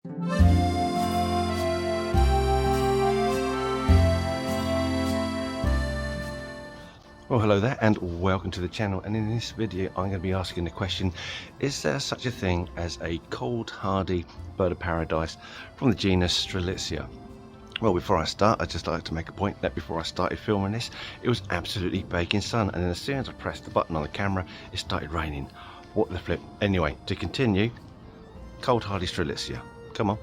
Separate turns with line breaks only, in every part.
Well, hello there and welcome to the channel, and in this video I'm going to be asking the question, is there such a thing as a cold hardy bird of paradise from the genus Strelitzia? Well, before I start, I'd just like to make a point that before I started filming this, it was absolutely baking sun, and then as soon as I pressed the button on the camera, it started raining. What the flip? Anyway, to continue, cold hardy Strelitzia, come on.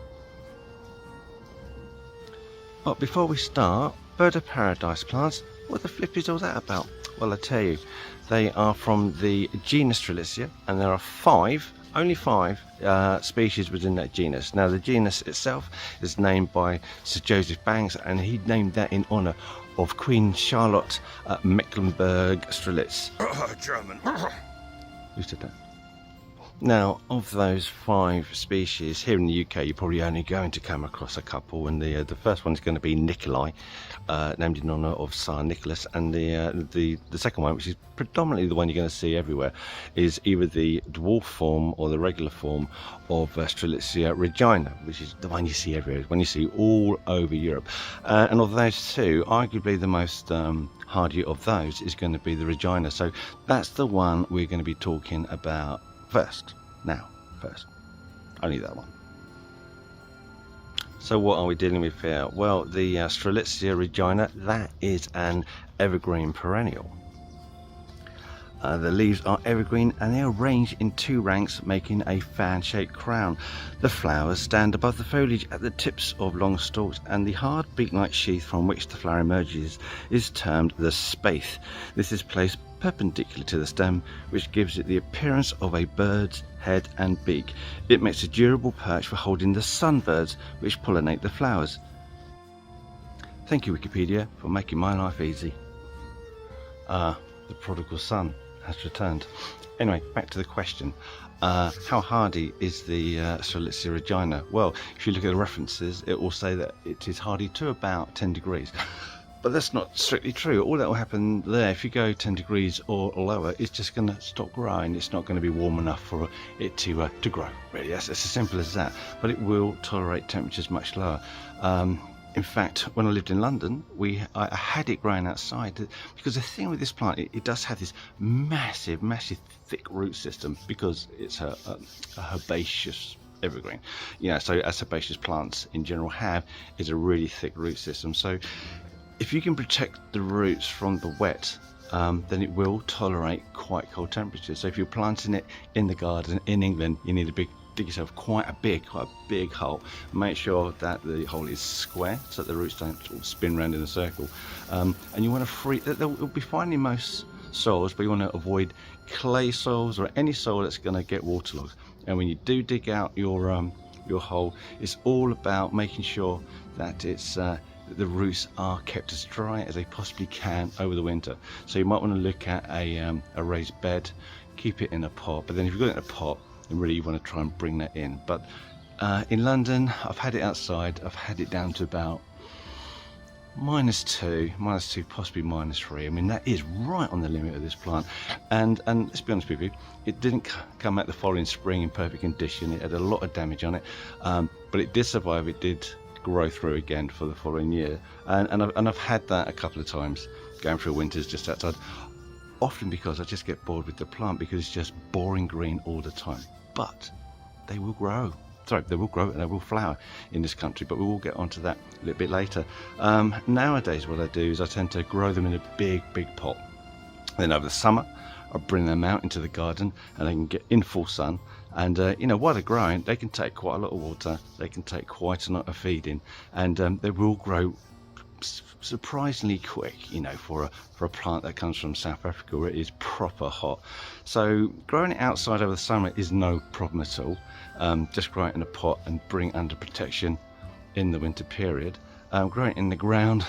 But before we start, bird of paradise plants, what the flip is all that about? Well, I tell you, they are from the genus Strelitzia, and there are only five species within that genus. Now, the genus itself is named by Sir Joseph Banks, and he named that in honour of Queen Charlotte Mecklenburg-Strelitz. German. Who said that? Now, of those 5 species, here in the UK, you're probably only going to come across a couple, and the first one is going to be Nikolai, named in honour of Tsar Nicholas, and the second one, which is predominantly the one you're going to see everywhere, is either the dwarf form or the regular form of Strelitzia regina, which is the one you see everywhere, one you see all over Europe. And of those two, arguably the most hardy of those is going to be the regina. So that's the one we're going to be talking about first. Only that one. So what are we dealing with here? Well, the Strelitzia regina, that is an evergreen perennial. The leaves are evergreen and they are arranged in 2 ranks, making a fan-shaped crown. The flowers stand above the foliage at the tips of long stalks, and the hard beak-like sheath from which the flower emerges is termed the spathe. This is placed perpendicular to the stem, which gives it the appearance of a bird's head and beak. It makes a durable perch for holding the sunbirds which pollinate the flowers. Thank you, Wikipedia, for making my life easy. The prodigal son has returned. Anyway, back to the question. How hardy is the Strelitzia regina? Well, if you look at the references, it will say that it is hardy to about 10 degrees. But that's not strictly true. All that will happen there, if you go 10 degrees or lower, it's just going to stop growing. It's not going to be warm enough for it to grow, really. That's as simple as that. But it will tolerate temperatures much lower. In fact, when I lived in London, I had it growing outside, because the thing with this plant, it does have this massive thick root system, because it's a herbaceous evergreen. So as herbaceous plants in general have, is a really thick root system. So if you can protect the roots from the wet, then it will tolerate quite cold temperatures. So if you're planting it in the garden in England, you need to dig yourself quite a big hole. Make sure that the hole is square so that the roots don't sort of spin around in a circle. And you want to free, they'll be fine in most soils, but you want to avoid clay soils or any soil that's going to get waterlogged. And when you do dig out your hole, it's all about making sure that the roots are kept as dry as they possibly can over the winter. So you might want to look at a raised bed, keep it in a pot, but then if you've got it in a pot, then really you want to try and bring that in. But in London, I've had it outside, I've had it down to about -2, possibly -3. I mean, that is right on the limit of this plant. And let's be honest with you, it didn't come out the following spring in perfect condition. It had a lot of damage on it, but it did survive. It did grow through again for the following year, and I've had that a couple of times going through winters just outside, often because I just get bored with the plant because it's just boring green all the time. But they will grow. They will grow and they will flower in this country, but we will get onto that a little bit later. Nowadays what I do is I tend to grow them in a big pot. Then over the summer I bring them out into the garden and they can get in full sun, and while they're growing, they can take quite a lot of water, they can take quite a lot of feeding, and they will grow surprisingly quick, for a plant that comes from South Africa where it is proper hot. So growing it outside over the summer is no problem at all. Just grow it in a pot and bring it under protection in the winter period. Growing it in the ground,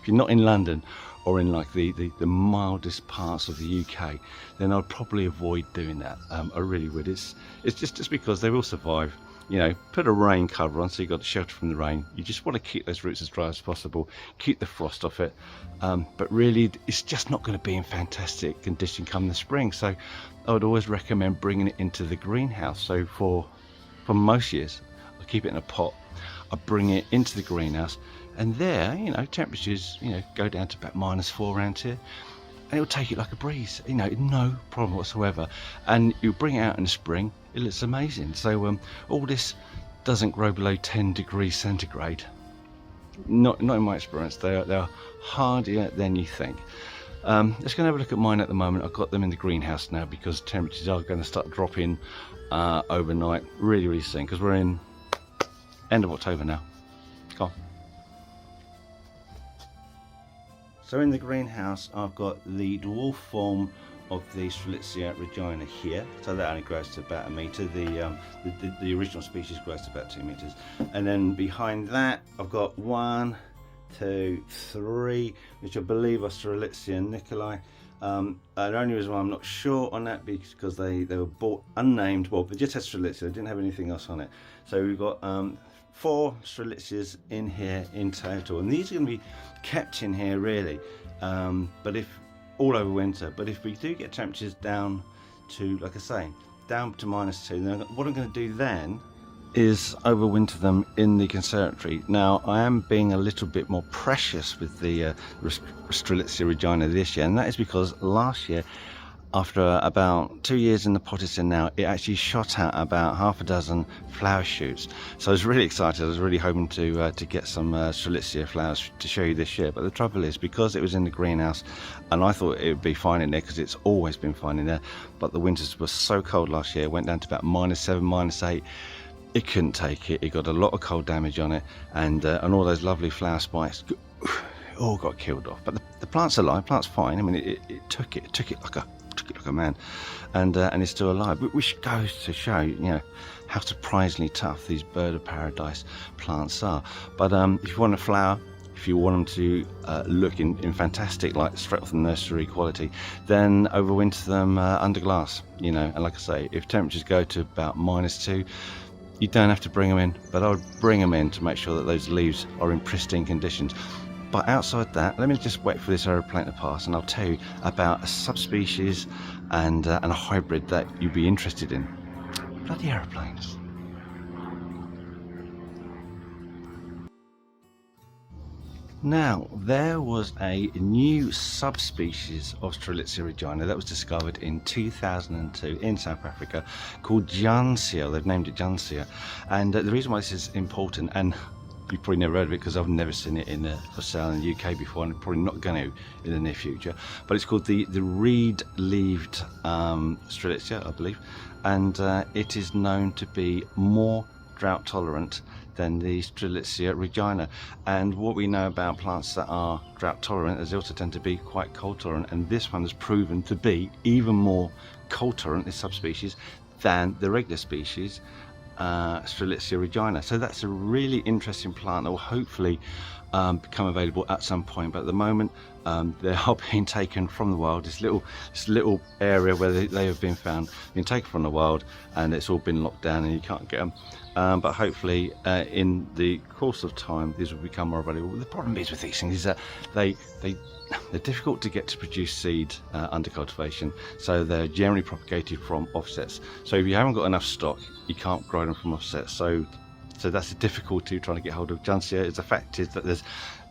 if you're not in London or in like the mildest parts of the UK, then I'd probably avoid doing that. I really would. It's just because they will survive. Put a rain cover on so you've got the shelter from the rain. You just want to keep those roots as dry as possible, keep the frost off it, but really it's just not going to be in fantastic condition come the spring. So I would always recommend bringing it into the greenhouse. So for most years I keep it in a pot. I bring it into the greenhouse, and there, you know, temperatures, you know, go down to about -4 around here, and it'll take it like a breeze, you know, no problem whatsoever. And you bring it out in the spring, it looks amazing. So all this doesn't grow below 10 degrees centigrade. Not in my experience. They're hardier than you think. Let's go and have a look at mine at the moment. I've got them in the greenhouse now because temperatures are going to start dropping overnight really soon, because we're in end of October now. Go on. So in the greenhouse, I've got the dwarf form of the Strelitzia regina here. So that only grows to about 1 metre. The original species grows to about 2 metres. And then behind that, I've got 1, 2, 3, which I believe are Strelitzia Nicolai. The only reason why I'm not sure on that because they were bought unnamed. Well, they just had Strelitzia, they didn't have anything else on it. So we've got 4 Strelitzias in here in total, and these are going to be kept in here really, but if all over winter. But if we do get temperatures down to, like I say, down to -2, then what I'm going to do then is overwinter them in the conservatory. Now I am being a little bit more precious with the Strelitzia regina this year, and that is because last year, after about 2 years in the pot it's in now, it actually shot out about half a dozen flower shoots. So I was really excited. I was really hoping to get some Strelitzia flowers to show you this year. But the trouble is, because it was in the greenhouse, and I thought it would be fine in there because it's always been fine in there, but the winters were so cold last year, it went down to about -7, -8. It couldn't take it. It got a lot of cold damage on it, and all those lovely flower spikes all got killed off. But the plant's alive. Plant's fine. I mean, it took it like a man, and it's still alive, which goes to show, you know, how surprisingly tough these bird of paradise plants are. But if you want a flower, if you want them to look in fantastic, like straight off the nursery quality, then overwinter them under glass, you know. And like I say, if temperatures go to about -2, you don't have to bring them in, but I would bring them in to make sure that those leaves are in pristine conditions. But outside that, let me just wait for this aeroplane to pass, and I'll tell you about a subspecies and a hybrid that you'd be interested in. Bloody aeroplanes. Now, there was a new subspecies of Strelitzia regina that was discovered in 2002 in South Africa called juncea. They've named it juncea. And the reason why this is important, and you've probably never heard of it because I've never seen it for sale in the UK before, and I'm probably not going to in the near future, but it's called the reed-leaved Strelitzia, I believe, and it is known to be more drought tolerant than the Strelitzia regina. And what we know about plants that are drought tolerant is they also tend to be quite cold tolerant, and this one has proven to be even more cold tolerant, this subspecies, than the regular species Strelitzia regina. So that's a really interesting plant that will hopefully become available at some point, but at the moment they are being taken from the wild. This little area where they have been found, been taken from the wild, and it's all been locked down and you can't get them. But hopefully in the course of time these will become more available. The problem is with these things is that they're difficult to get to produce seed under cultivation, so they're generally propagated from offsets. So if you haven't got enough stock, you can't grow them from offsets. So that's the difficulty trying to get hold of juncea. Is the fact is that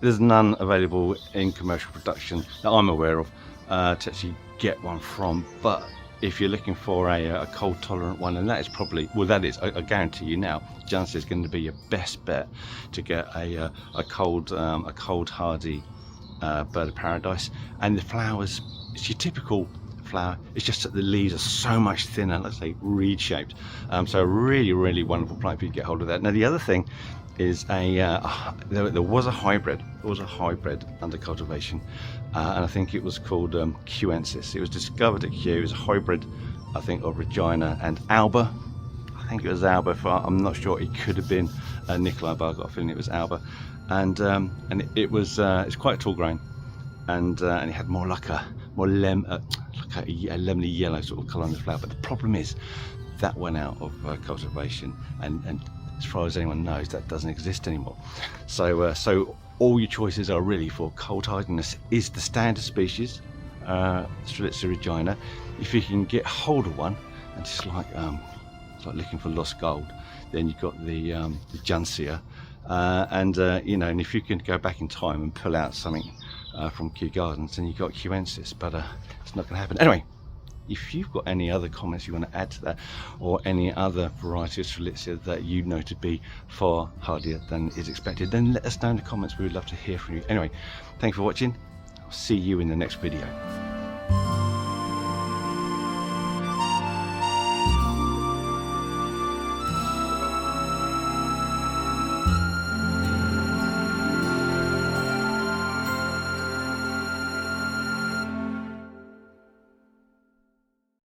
there's none available in commercial production that I'm aware of to actually get one from. But if you're looking for a cold tolerant one, and that is probably, well, that is, I guarantee you now, juncea is going to be your best bet to get a cold hardy bird of paradise. And the flowers, it's your typical flower, it's just that the leaves are so much thinner, let's say reed shaped. So a really wonderful plant if you get hold of that. Now the other thing is there was a hybrid under cultivation, and I think it was called Cuensis. It was discovered at Kew. It was a hybrid, I think, of regina and alba. I think it was alba. I'm not sure. It could have been Nicolai, but I got a feeling it was alba. And it's quite tall grain, and it had more like a lemony yellow sort of colour on the flower. But the problem is that went out of cultivation, and as far as anyone knows, that doesn't exist anymore. So all your choices are really for cold hardiness is the standard species, Strelitzia regina. If you can get hold of one, and it's like looking for lost gold, then you've got the juncea, and you know, and if you can go back in time and pull out something from Kew Gardens, then you've got cuensis, but it's not going to happen. Anyway, if you've got any other comments you want to add to that, or any other variety of Strelitzia that you know to be far hardier than is expected, then let us know in the comments. We would love to hear from you. Anyway, thanks for watching. I'll see you in the next video.